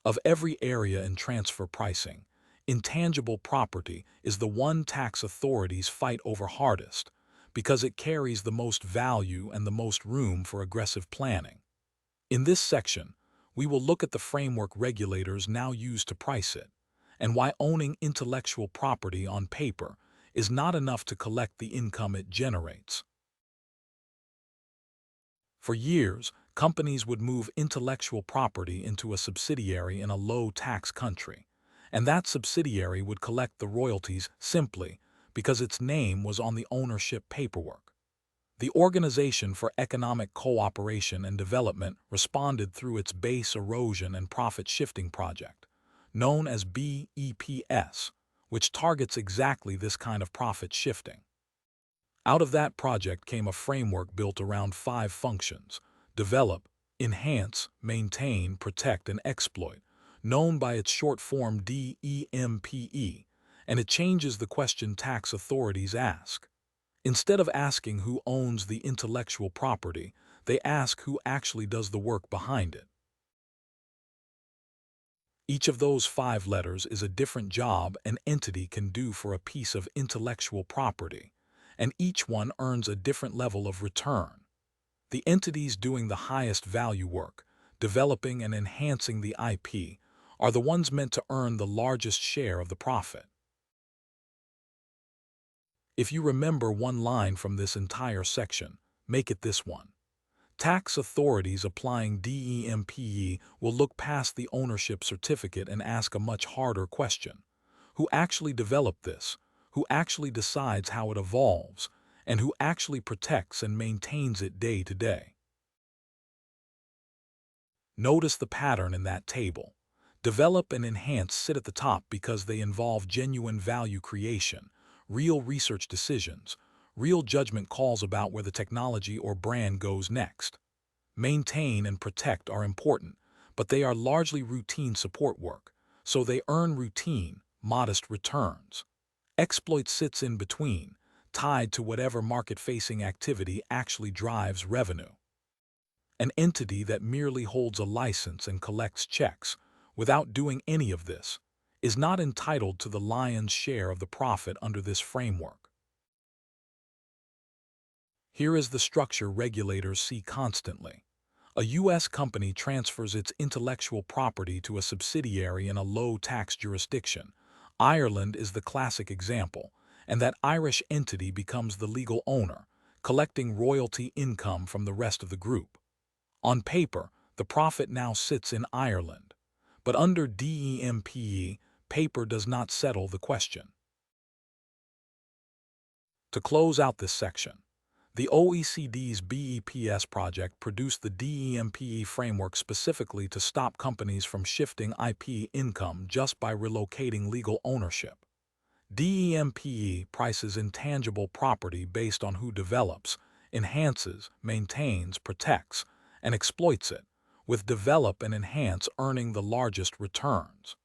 Of every area in transfer pricing, intangible property is the one tax authorities fight over hardest because it carries the most value and the most room for aggressive planning. In this section, we will look at the framework regulators now use to price it, and why owning intellectual property on paper is not enough to collect the income it generates. For years, companies would move intellectual property into a subsidiary in a low-tax country, and that subsidiary would collect the royalties simply because its name was on the ownership paperwork. The Organization for Economic Cooperation and Development responded through its Base Erosion and Profit Shifting Project, known as BEPS, which targets exactly this kind of profit shifting. Out of that project came a framework built around 5 functions: develop, enhance, maintain, protect, and exploit, known by its short form DEMPE, and it changes the question tax authorities ask. Instead of asking who owns the intellectual property, they ask who actually does the work behind it. Each of those 5 letters is a different job an entity can do for a piece of intellectual property, and each one earns a different level of return. The entities doing the highest value work, developing and enhancing the IP, are the ones meant to earn the largest share of the profit. If you remember one line from this entire section, make it this one. Tax authorities applying DEMPE will look past the ownership certificate and ask a much harder question. Who actually developed this? Who actually decides how it evolves? And who actually protects and maintains it day to day? Notice the pattern in that table. Develop and enhance sit at the top because they involve genuine value creation, real research decisions, real judgment calls about where the technology or brand goes next. Maintain and protect are important, but they are largely routine support work, so they earn routine, modest returns. Exploit sits in between, tied to whatever market-facing activity actually drives revenue. An entity that merely holds a license and collects checks, without doing any of this, is not entitled to the lion's share of the profit under this framework. Here is the structure regulators see constantly. A U.S. company transfers its intellectual property to a subsidiary in a low-tax jurisdiction. Ireland is the classic example, and that Irish entity becomes the legal owner, collecting royalty income from the rest of the group. On paper, the profit now sits in Ireland, but under DEMPE, paper does not settle the question. To close out this section, the OECD's BEPS project produced the DEMPE framework specifically to stop companies from shifting IP income just by relocating legal ownership. DEMPE prices intangible property based on who develops, enhances, maintains, protects, and exploits it, with develop and enhance earning the largest returns.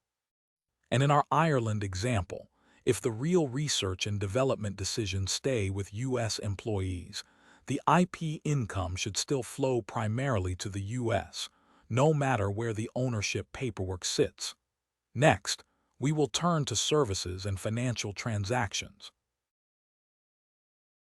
And in our Ireland example, if the real research and development decisions stay with U.S. employees, the IP income should still flow primarily to the U.S., no matter where the ownership paperwork sits. Next, we will turn to services and financial transactions.